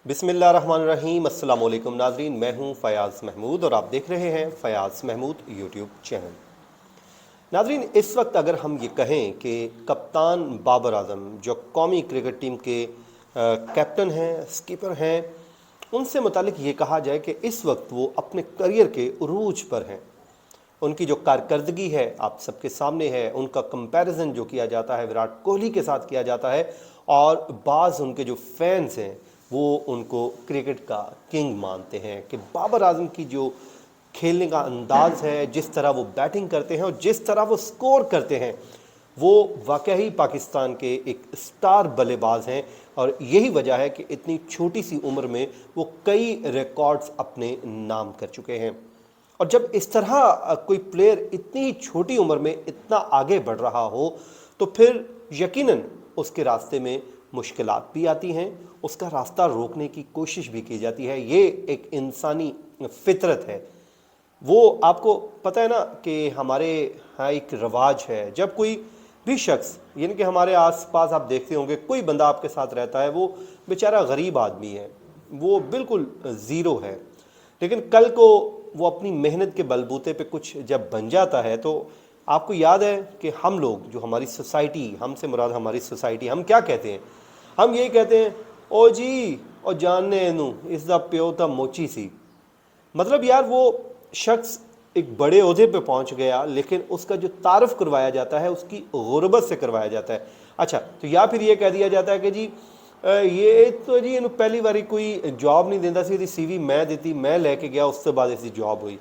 बिस्मिल्लाहिर्रहमानिर्रहीम। अस्सलाम वालेकुम नाजरीन, मैं हूं फयाज़ महमूद और आप देख रहे हैं फयाज़ महमूद यूट्यूब चैनल। नाजरीन, इस वक्त अगर हम ये कहें कि कप्तान बाबर आजम जो कौमी क्रिकेट टीम के कैप्टन हैं, स्कीपर हैं, उनसे मुतालिक ये कहा जाए कि इस वक्त वो अपने करियर के उरूज पर हैं। उनकी जो कारकर्दगी है आप सबके सामने है। उनका कंपैरिजन जो किया जाता है विराट कोहली के साथ किया जाता है, और बाज़ उनके जो फैंस हैं वो उनको क्रिकेट का किंग मानते हैं कि बाबर आजम की जो खेलने का अंदाज़ है, जिस तरह वो बैटिंग करते हैं और जिस तरह वो स्कोर करते हैं, वो वाकई पाकिस्तान के एक स्टार बल्लेबाज हैं। और यही वजह है कि इतनी छोटी सी उम्र में वो कई रिकॉर्ड्स अपने नाम कर चुके हैं। और जब इस तरह कोई प्लेयर इतनी छोटी उम्र में इतना आगे बढ़ रहा हो तो फिर यकीनन उसके रास्ते में मुश्किलात भी आती हैं, उसका रास्ता रोकने की कोशिश भी की जाती है। ये एक इंसानी फितरत है। वो आपको पता है ना कि हमारे यहाँ एक रवाज है, जब कोई भी शख्स, यानी कि हमारे आसपास आप देखते होंगे कोई बंदा आपके साथ रहता है, वो बेचारा गरीब आदमी है, वो बिल्कुल ज़ीरो है, लेकिन कल को वो अपनी मेहनत के बलबूते पे कुछ जब बन जाता है तो आपको याद है कि हम लोग, जो हमारी सोसाइटी, हमसे मुराद हमारी सोसाइटी, हम क्या कहते हैं? हम यही कहते हैं, ओ जी ओ जानने नू इसका प्यो था मोची सी। मतलब यार, वो शख्स एक बड़े ओहदे पे पहुंच गया, लेकिन उसका जो तारफ़ करवाया जाता है उसकी गुर्बत से करवाया जाता है। अच्छा, तो या फिर ये कह दिया जाता है कि जी ये तो जी इन्हों पहली बारी कोई जॉब नहीं देता सी, सीवी मैं देती, मैं लेके गया, उससे बाद इसकी जॉब हुई।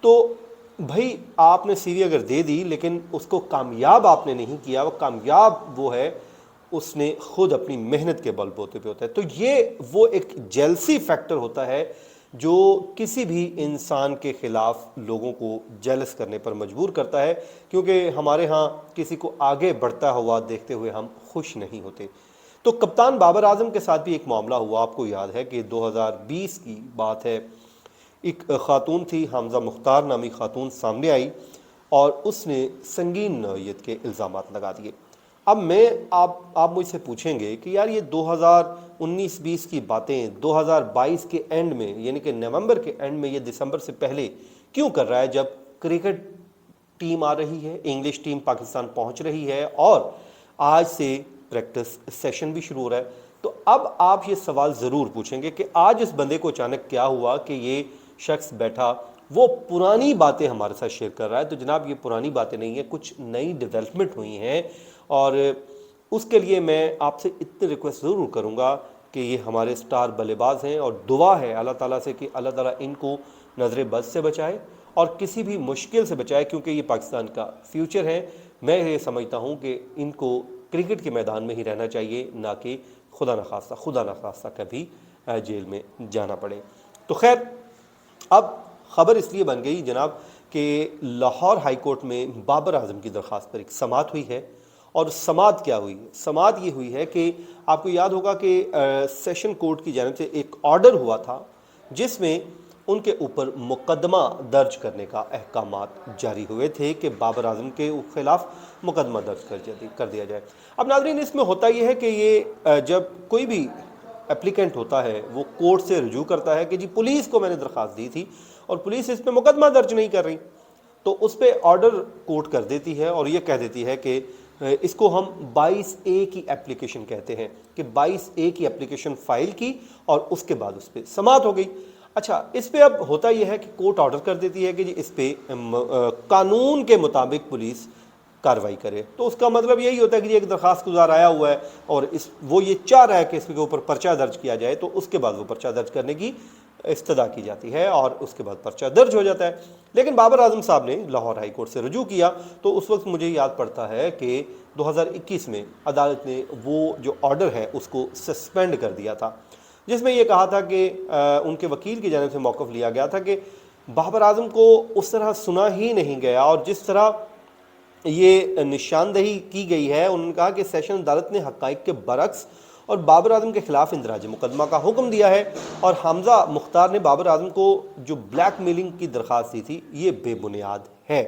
तो भाई आपने सीवी अगर दे दी लेकिन उसको कामयाब आपने नहीं किया, वो कामयाब वो है उसने खुद अपनी मेहनत के बलबूते पे होता है। तो ये वो एक जेलसी फैक्टर होता है जो किसी भी इंसान के ख़िलाफ़ लोगों को जेलस करने पर मजबूर करता है, क्योंकि हमारे यहाँ किसी को आगे बढ़ता हुआ देखते हुए हम खुश नहीं होते। तो कप्तान बाबर आजम के साथ भी एक मामला हुआ। आपको याद है कि 2020 की बात है, एक ख़ातून थी, हमज़ा मुख्तार नामी ख़ातून सामने आई और उसने संगीन नौयत के इल्ज़ामात लगा दिए। अब मैं आप मुझसे पूछेंगे कि यार ये 2019-20 की बातें 2022 के एंड में, यानी कि नवंबर के एंड में, ये दिसंबर से पहले क्यों कर रहा है, जब क्रिकेट टीम आ रही है, इंग्लिश टीम पाकिस्तान पहुंच रही है और आज से प्रैक्टिस सेशन भी शुरू हो रहा है। तो अब आप ये सवाल ज़रूर पूछेंगे कि आज इस बंदे को अचानक क्या हुआ कि ये शख्स बैठा वो पुरानी बातें हमारे साथ शेयर कर रहा है। तो जनाब, ये पुरानी बातें नहीं है, कुछ नई डेवलपमेंट हुई हैं, और उसके लिए मैं आपसे इतनी रिक्वेस्ट ज़रूर करूँगा कि ये हमारे स्टार बल्लेबाज हैं और दुआ है अल्लाह ताला से कि अल्लाह ताला इनको नज़र बद से बचाए और किसी भी मुश्किल से बचाए, क्योंकि ये पाकिस्तान का फ्यूचर है। मैं ये समझता हूँ कि इनको क्रिकेट के मैदान में ही रहना चाहिए, ना कि खुदा न खास्ता कभी जेल में जाना पड़े। तो खैर, अब ख़बर इसलिए बन गई जनाब कि लाहौर हाई कोर्ट में बाबर आजम की दरख्वास्त पर एक समाअत हुई है। और समाअत क्या हुई? समाअत ये हुई है कि आपको याद होगा कि सेशन कोर्ट की जानिब से एक ऑर्डर हुआ था जिसमें उनके ऊपर मुकदमा दर्ज करने का अहकामात जारी हुए थे कि बाबर आजम के ख़िलाफ़ मुकदमा दर्ज कर दिया जाए। अब नाज़रीन, इसमें होता यह है कि ये जब कोई भी एप्लीकेंट होता है वो कोर्ट से रुजू करता है कि जी पुलिस को मैंने दरख्वास्त दी थी और पुलिस इस पर मुकदमा दर्ज नहीं कर रही, तो उस पर ऑर्डर कोर्ट कर देती है और ये कह देती है कि इसको हम 22A की एप्लीकेशन कहते हैं कि 22A की एप्लीकेशन फ़ाइल की और उसके बाद उस पर समाअत हो गई। अच्छा, इस पे अब होता यह है कि कोर्ट ऑर्डर कर देती है कि जी इस पे कानून के मुताबिक पुलिस कार्रवाई करे। तो उसका मतलब यही होता है कि एक दरख्वास्त गुजार आया हुआ है और वो ये चाह रहा है कि इसके ऊपर पर्चा दर्ज किया जाए, तो उसके बाद वो पर्चा दर्ज करने की इस्तदा की जाती है और उसके बाद पर्चा दर्ज हो जाता है। लेकिन बाबर आजम साहब ने लाहौर हाई कोर्ट से रुजू किया तो उस वक्त मुझे याद पड़ता है कि 2021 में अदालत ने वो जो ऑर्डर है उसको सस्पेंड कर दिया था, जिसमें यह कहा था कि उनके वकील की जानिब से मौक़िफ़ लिया गया था कि बाबर आजम को उस तरह सुना ही नहीं गया, और जिस तरह ये निशानदही की गई है, उन्होंने कहा कि सेशन अदालत ने हक़ाइक़ के बरक्स और बाबर आजम के ख़िलाफ़ इंदराज मुकदमा का हुक्म दिया है, और हमज़ा मुख्तार ने बाबर आजम को जो ब्लैक मेलिंग की दरख्वास्त दी थी ये बेबुनियाद है,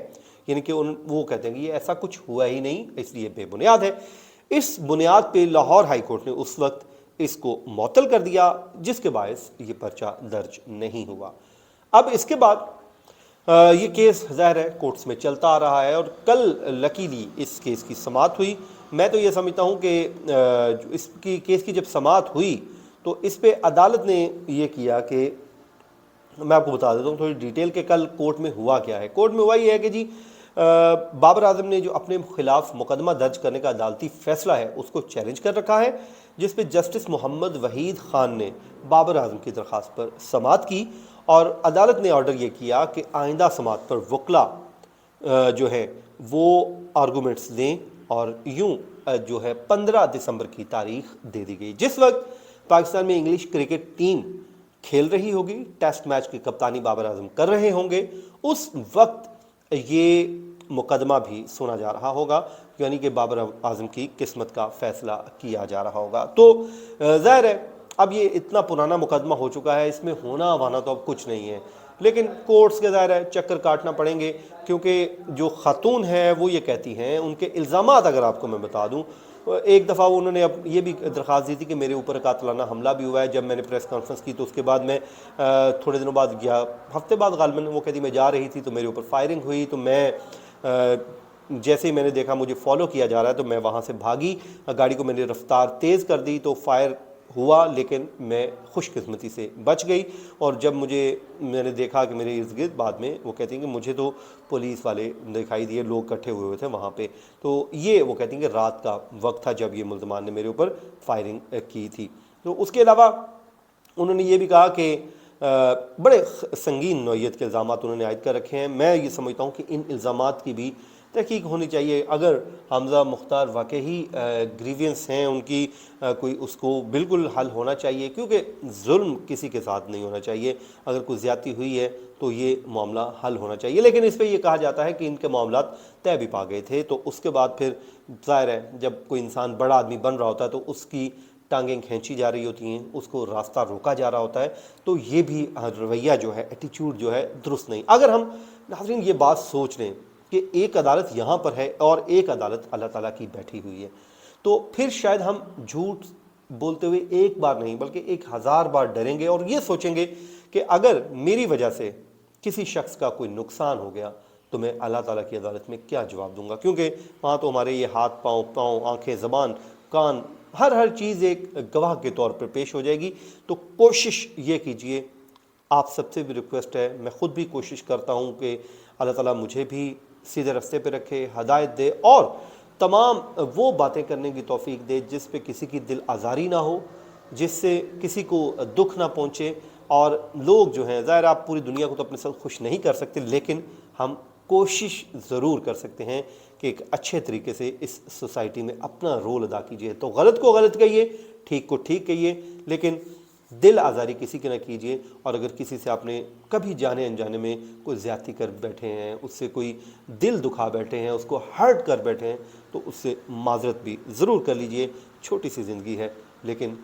यानी कि वो कहते हैं कि ये ऐसा कुछ हुआ ही नहीं, इसलिए बेबुनियाद है। इस बुनियाद पे लाहौर हाई कोर्ट ने उस वक्त اس کو معطل کر دیا، جس کے باعث یہ پرچہ درج نہیں ہوا۔ اب اس کے بعد یہ کیس ظاہر ہے کورٹس میں چلتا آ رہا ہے، اور کل لکیلی اس کیس کی سماعت ہوئی۔ میں تو یہ سمجھتا ہوں کہ اس کی کیس کی جب سماعت ہوئی تو اس پہ عدالت نے یہ کیا کہ میں آپ کو بتا دیتا ہوں تھوڑی ڈیٹیل کہ کل کورٹ میں ہوا کیا ہے۔ کورٹ میں ہوا یہ ہے کہ جی بابر اعظم نے جو اپنے خلاف مقدمہ درج کرنے کا عدالتی فیصلہ ہے اس کو چیلنج کر رکھا ہے، جس پہ جسٹس محمد وحید خان نے بابر اعظم کی درخواست پر سماعت کی، اور عدالت نے آرڈر یہ کیا کہ آئندہ سماعت پر وکلا جو ہے وہ آرگومنٹس دیں، اور یوں جو ہے 15 دسمبر کی تاریخ دے دی گئی، جس وقت پاکستان میں انگلش کرکٹ ٹیم کھیل رہی ہوگی، ٹیسٹ میچ کی کپتانی بابر اعظم کر رہے ہوں گے، اس وقت یہ مقدمہ بھی سنا جا رہا ہوگا، یعنی کہ بابر اعظم کی قسمت کا فیصلہ کیا جا رہا ہوگا۔ تو ظاہر ہے اب یہ اتنا پرانا مقدمہ ہو چکا ہے، اس میں ہونا وانا تو اب کچھ نہیں ہے، لیکن کورٹس کے ظاہر ہے چکر کاٹنا پڑیں گے، کیونکہ جو خاتون ہیں وہ یہ کہتی ہیں، ان کے الزامات اگر آپ کو میں بتا دوں، ایک دفعہ انہوں نے یہ بھی درخواست دی تھی کہ میرے اوپر قاتلانہ حملہ بھی ہوا ہے۔ جب میں نے پریس کانفرنس کی تو اس کے بعد میں تھوڑے دنوں بعد گیا، ہفتے بعد غالباً، وہ کہتی میں جا رہی تھی تو میرے اوپر فائرنگ ہوئی، تو میں جیسے ہی میں نے دیکھا مجھے فالو کیا جا رہا ہے تو میں وہاں سے بھاگی، گاڑی کو میں نے رفتار تیز کر دی تو فائر ہوا، لیکن میں خوش قسمتی سے بچ گئی، اور جب میں نے دیکھا کہ میرے ارد گرد، بعد میں وہ کہتی ہیں کہ مجھے تو پولیس والے دکھائی دیے، لوگ اکٹھے ہوئے تھے وہاں پہ، تو یہ وہ کہتی ہیں کہ رات کا وقت تھا جب یہ ملزمان نے میرے اوپر فائرنگ کی تھی۔ تو اس کے علاوہ انہوں نے یہ بھی کہا کہ بڑے سنگین نوعیت کے الزامات انہوں نے عائد کر رکھے ہیں۔ میں یہ سمجھتا ہوں کہ ان الزامات کی بھی تحقیق ہونی چاہیے۔ اگر حمزہ مختار واقعی گریوینس ہیں ان کی، کوئی اس کو بالکل حل ہونا چاہیے، کیونکہ ظلم کسی کے ساتھ نہیں ہونا چاہیے، اگر کوئی زیادتی ہوئی ہے تو یہ معاملہ حل ہونا چاہیے، لیکن اس پہ یہ کہا جاتا ہے کہ ان کے معاملات طے بھی پا گئے تھے، تو اس کے بعد پھر ظاہر ہے جب کوئی انسان بڑا آدمی بن رہا ہوتا ہے تو اس کی ٹانگیں کھینچی جا رہی ہوتی ہیں، اس کو راستہ روکا جا رہا ہوتا ہے، تو یہ بھی رویہ جو ہے، ایٹیچیوڈ جو ہے، درست نہیں۔ اگر ہم ناظرین یہ بات سوچ لیں کہ ایک عدالت یہاں پر ہے اور ایک عدالت اللہ تعالیٰ کی بیٹھی ہوئی ہے، تو پھر شاید ہم جھوٹ بولتے ہوئے ایک بار نہیں بلکہ 1000 بار ڈریں گے، اور یہ سوچیں گے کہ اگر میری وجہ سے کسی شخص کا کوئی نقصان ہو گیا تو میں اللہ تعالیٰ کی عدالت میں کیا جواب دوں گا، کیونکہ وہاں تو ہمارے یہ ہاتھ پاؤں آنکھیں زبان کان ہر چیز ایک گواہ کے طور پر پیش ہو جائے گی۔ تو کوشش یہ کیجئے، آپ سب سے بھی ریکویسٹ ہے، میں خود بھی کوشش کرتا ہوں کہ اللہ تعالیٰ مجھے بھی سیدھے راستے پہ رکھے، ہدایت دے، اور تمام وہ باتیں کرنے کی توفیق دے جس پہ کسی کی دل آزاری نہ ہو، جس سے کسی کو دکھ نہ پہنچے، اور لوگ جو ہیں، ظاہر آپ پوری دنیا کو تو اپنے ساتھ خوش نہیں کر سکتے، لیکن ہم کوشش ضرور کر سکتے ہیں کہ ایک اچھے طریقے سے اس سوسائٹی میں اپنا رول ادا کیجیے۔ تو غلط کو غلط کہیے، ٹھیک کو ٹھیک کہیے، لیکن دل آزاری کسی کے نہ کیجیے، اور اگر کسی سے آپ نے کبھی جانے انجانے میں کوئی زیادتی کر بیٹھے ہیں، اس سے کوئی دل دکھا بیٹھے ہیں، اس کو ہرٹ کر بیٹھے ہیں، تو اس سے معذرت بھی ضرور کر لیجئے۔ چھوٹی سی زندگی ہے، لیکن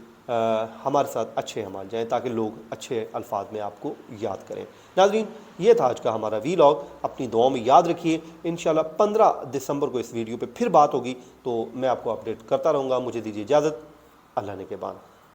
ہمارے ساتھ اچھے عمل جائیں تاکہ لوگ اچھے الفاظ میں آپ کو یاد کریں۔ ناظرین، یہ تھا آج کا ہمارا ویلاگ، اپنی دعاؤں میں یاد رکھیے۔ انشاءاللہ 15 دسمبر کو اس ویڈیو پہ پھر بات ہوگی، تو میں آپ کو اپڈیٹ کرتا رہوں گا۔ مجھے دیجیے اجازت، اللہ نے کے بان۔